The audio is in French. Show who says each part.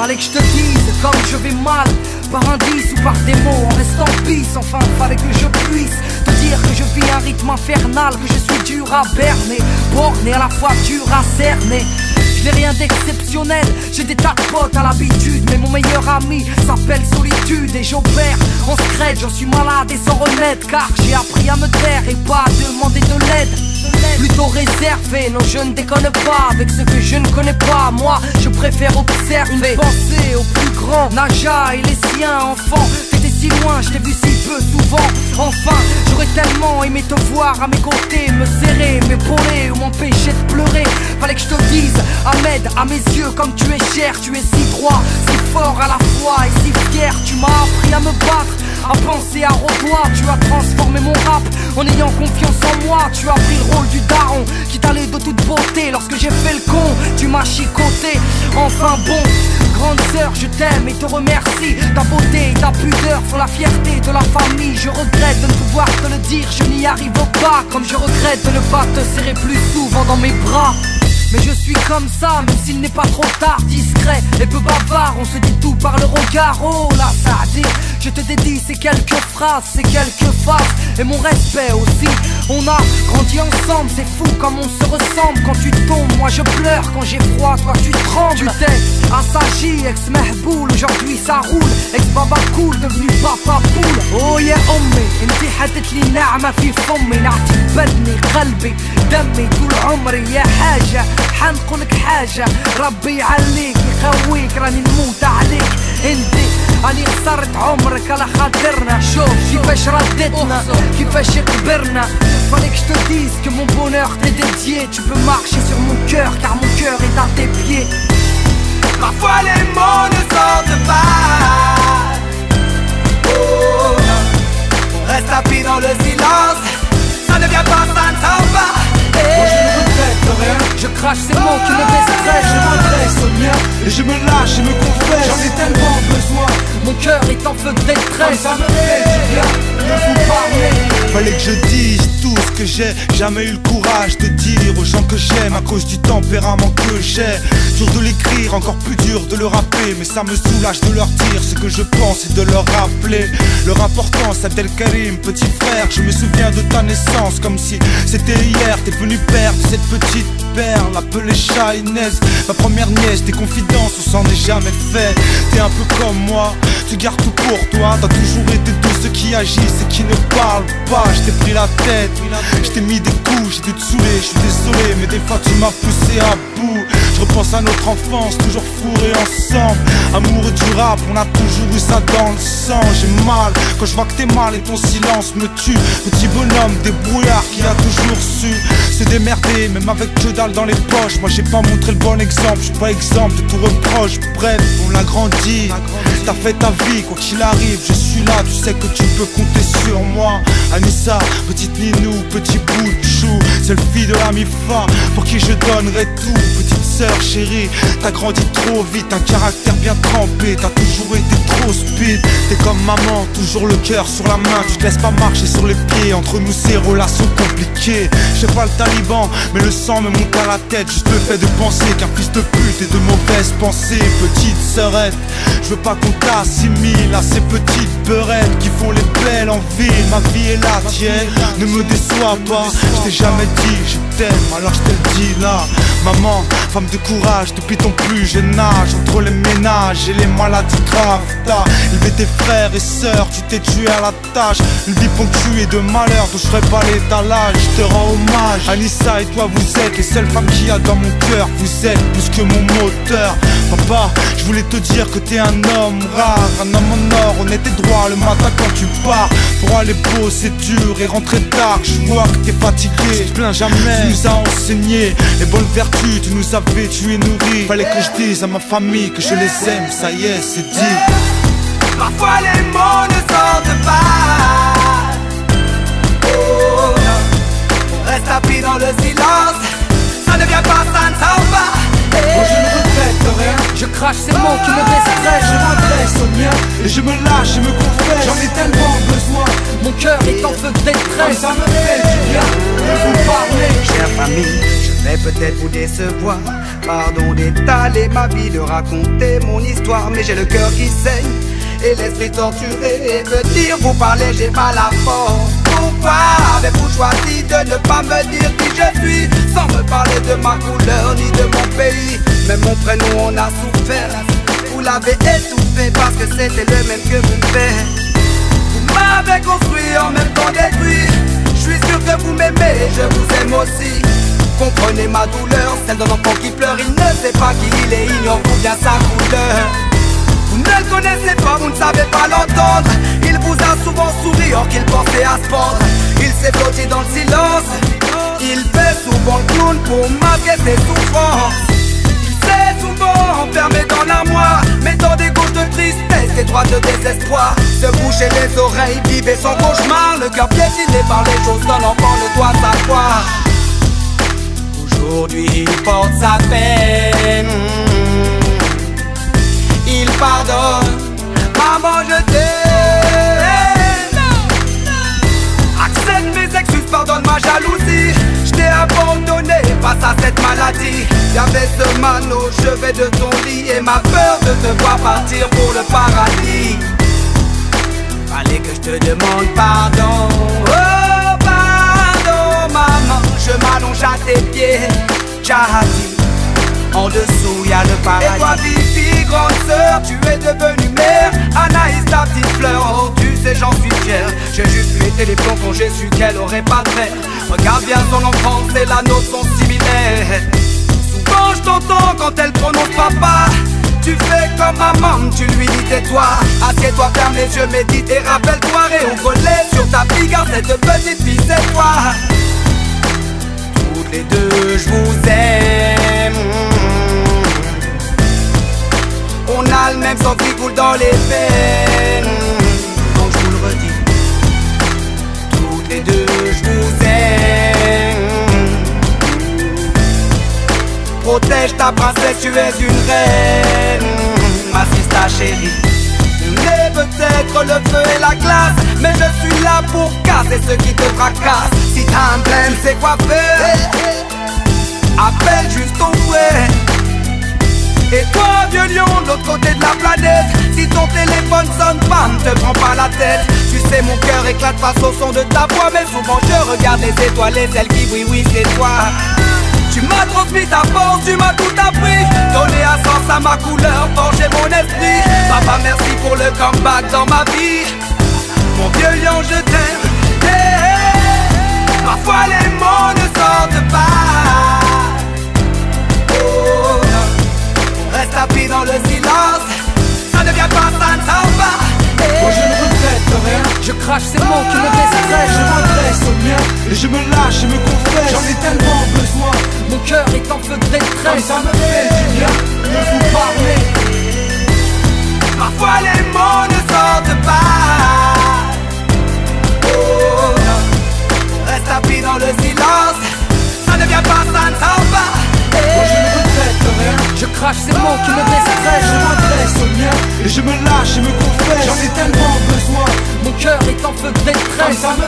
Speaker 1: Fallait que je te dise comme je vais mal, par indice ou par des mots, en restant pisse. Enfin fallait que je puisse te dire que je vis un rythme infernal, que je suis dur à berner, borné à la fois dur à cerner. Je n'ai rien d'exceptionnel, j'ai des tas de potes à l'habitude, mais mon meilleur ami s'appelle solitude. Et j'opère en secret, j'en suis malade et sans remettre, car j'ai appris à me taire et pas à demander de l'aide. Plutôt réservé, non je ne déconne pas avec ce que je ne connais pas. Moi je préfère observer, penser aux plus grands, Naja et les siens. Enfant, t'étais si loin, je t'ai vu si peu souvent. Enfin, j'aurais tellement aimé te voir à mes côtés, me serrer, m'épauler ou m'empêcher de pleurer. Fallait que je te dise, Ahmed, à mes yeux comme tu es cher, tu es si droit, si fort à la fois et si fier. Tu m'as appris à me battre, à penser à redoigt. Tu as transformé mon rap en ayant confiance en moi. Tu as pris le rôle du daron qui t'allait de toute beauté. Lorsque j'ai fait le con, tu m'as chicoté. Enfin bon, grande sœur, je t'aime et te remercie. Ta beauté et ta pudeur font la fierté de la famille. Je regrette de ne pouvoir te le dire, je n'y arrive pas. Comme je regrette de ne pas te serrer plus souvent dans mes bras. Mais je suis comme ça, même s'il n'est pas trop tard. Discret et peu bavard, on se dit tout par le regard. Oh là, ça a dit, je te dédie ces quelques phrases, ces quelques faces et mon respect aussi. On a grandi ensemble, c'est fou comme on se ressemble. Quand tu tombes, moi je pleure, quand j'ai froid, toi tu trembles. Tu t'es assagi, ex-mehboul, aujourd'hui ça roule. Ex-baba cool, devenu papa poule. Oh yeah أمي انتي حدت لي نعمة في فمي، نعتي بدني قلبي دمي طول عمري يا حاجة. حنقولك حاجة، ربي يعليك يخويك، راني نموت عليك انتي. راني خسرت عمرك على خاطرنا، شوف كيفاش ردتنا، كيفاش كبرنا. Fallait que je te dise que mon bonheur t'est dédié. Tu peux marcher sur mon cœur car mon cœur est à tes pieds.
Speaker 2: Parfois les mots ne sortent pas. Oh, on reste tapis dans le silence. Ça ne vient pas, ça ne sort pas.
Speaker 1: Moi je ne regrette rien, je crache ces mots qui me déstressent. Je m'adresse aux miens et je me lâche et me confesse. J'en ai tellement besoin, mon cœur est en feu de détresse. Ça me fait du bien de vous parler.
Speaker 3: Fallait que je dise tout ce que j'ai jamais eu le courage de dire aux gens que j'aime à cause du tempérament que j'ai. Dur de l'écrire, encore plus dur de le rapper, mais ça me soulage de leur dire ce que je pense et de leur rappeler leur importance. Abdel Karim, petit frère, je me souviens de ta naissance comme si c'était hier. T'es venu perdre cette petite perle appelée Shainez, ma première nièce. Des confidences, on s'en est jamais fait. T'es un peu comme moi, tu gardes tout pour toi. T'as toujours été de ceux qui agissent et qui ne parlent pas. Je t'ai pris la tête, je t'ai mis des coups, j'ai dû te saouler, je suis désolé, mais des fois tu m'as poussé à bout. Je repense à notre enfance, toujours fourrés ensemble. Amoureux du rap, on a toujours eu ça dans le sang. J'ai mal quand je vois que t'es mal et ton silence me tue. Petit bonhomme débrouillard qui a toujours su se démerder, même avec que dalle dans les poches. Moi j'ai pas montré le bon exemple, je suis pas exemple de tout reproche. Bref, on l'a grandi, t'as fait ta vie, quoi qu'il arrive, je suis là, tu sais que tu peux compter sur moi. Anissa, petite Ninou, petit bout de chou, seule fille de la MIFA, pour qui je donnerai tout. Petite sœur chérie, t'as grandi trop vite, un caractère bien trempé, t'as toujours été trop speed. T'es comme maman, toujours le cœur sur la main, tu te laisses pas marcher sur les pieds. Entre nous ces relations compliquées, je sais pas le taliban, mais le sang me monte à la tête. Juste le fait de penser qu'un fils de pute et de mauvaises pensées. Petite sœurette, je veux pas qu'on t'assimile à ces petites beurettes qui font les belles en ville. Ma vie est la tienne, ne me déçois pas. Je t'ai jamais dit je t'aime, alors je te le dis là. Maman, femme de courage depuis ton plus jeune âge. Entre les ménages et les maladies graves, t'as élevé tes frères et sœurs, tu t'es tué à la tâche. Une vie ponctuée de malheur dont je ferai pas l'étalage. Je te rends hommage, Anissa et toi vous êtes les seules femmes qu'il y a dans mon cœur. Vous êtes plus que mon moteur. Papa, je voulais te dire que t'es un homme rare, un homme en or, on était droit le matin quand tu pars. Pour aller bosser dur et rentrer tard, je vois que t'es fatigué, tu te plains jamais. Tu nous as enseigné les bonnes vertus, tu nous as vêtus et nourris. Fallait que je dise à ma famille que je les aime, ça y est, c'est dit.
Speaker 2: Parfois les mots ne sortent pas. Oh, on reste tapis dans le silence. Ça ne vient pas, ça ne sort pas.
Speaker 1: Moi je ne regrette rien, je crache ces mots qui me déstressent. Je m'adresse aux miens et je me lâche et me confesse. J'en ai tellement besoin, mon cœur est en feu de détresse. Ça me fait du bien de vous parler.
Speaker 2: Chère famille, je vais peut-être vous décevoir. pardon d'étaler ma vie, de raconter mon histoire, mais j'ai le cœur qui saigne et l'esprit torturé. Et venir vous parler, j'ai pas la force. Pourquoi avez-vous choisi de ne pas me dire qui je suis, sans me parler de ma couleur ni de mon pays? Même mon prénom on a souffert, vous l'avez étouffé parce que c'était le même que vous faites. Vous m'avez construit en même temps détruit. Je suis sûr que vous m'aimez et je vous aime aussi. Comprenez ma douleur, celle d'un enfant qui pleure. Il ne sait pas qui il est, ignore-vous bien sa couleur. Vous ne le connaissez pas, vous ne savez pas l'entendre. Il vous a souvent souri or qu'il pensait à se pendre. Il s'est blotti dans le silence. Il fait souvent le clown pour masquer ses souffrances. Il s'est souvent enfermé dans l'armoire, mettant des gouttes de tristesse et droits de désespoir. Se boucher les oreilles, vivre son cauchemar. Le cœur piétiné par les choses qu'un enfant ne doit savoir. Aujourd'hui il porte sa peine, il pardonne. Maman je t'aime. Accepte mes excuses, pardonne ma jalousie. Je t'ai abandonné face à cette maladie. Y'avait ce mal au chevet de ton lit et ma peur de te voir partir pour le paradis. Fallait que je te demande pardon. Oh pardon maman, je m'allonge à tes pieds. Jahati, en dessous y'a le paradis. Et toi Fifi, grande sœur, tu es devenue mère. Anaïs ta petite fleur, oh tu sais j'en suis fier. J'ai juste pété les plombs quand j'ai su qu'elle aurait pas de frère. Regarde bien son enfance et la nôtre sont similaires. Souvent je t'entends quand elle prononce papa. Tu fais comme maman, tu lui dis tais-toi. Assieds-toi, ferme les yeux, médite et rappelle-toi. Et on collait sur ta fille, car cette petite fille c'est toi. Toutes les deux je vous aime. On a le même sang qui coule dans les veines. Donc je vous le redis, toutes les deux je vous aime. Protège ta princesse, tu es une reine. Ma sista chérie, on est peut-être le feu et la glace, mais je suis là pour casser ceux qui te fracassent. Si t'as un blême, c'est quoi faire? Appelle juste au fouet. Et toi, vieux lion, de l'autre côté de la planète, si ton téléphone sonne pas, ne te prends pas la tête. Tu sais, mon cœur éclate face au son de ta voix, mais souvent je regarde les étoiles et celles qui brillent, oui, c'est toi. Tu m'as transmis ta force, tu m'as tout appris. Donné un sens à ma couleur, forgé mon esprit. Papa, merci pour le comeback dans ma vie. Mon vieux lion, je t'aime. Parfois les mots ne sortent pas. Oh, on reste appris dans le silence. Ça ne vient pas, ça ne s'en va.
Speaker 3: Moi je ne regrette rien.
Speaker 1: Je crache ces mots qui me déstressent.
Speaker 3: Je m'adresse au mien et je me lâche et me confesse. J'en ai tellement besoin.
Speaker 1: Mon cœur est en feu de détresse.
Speaker 3: Comme ça me fait du bien de vous parler.
Speaker 2: Parfois les mots ne sortent pas. Oh non, on reste appris dans le silence. Ça ne vient pas, ça ne s'en va.
Speaker 3: Moi je ne regrette rien.
Speaker 1: Je crache ces mots qui me déstressent.
Speaker 3: Je m'adresse au mien et je me lâche et me confesse. J'en ai tellement besoin.
Speaker 1: Mon cœur est en feu de
Speaker 3: Comme
Speaker 1: détresse.
Speaker 3: ça me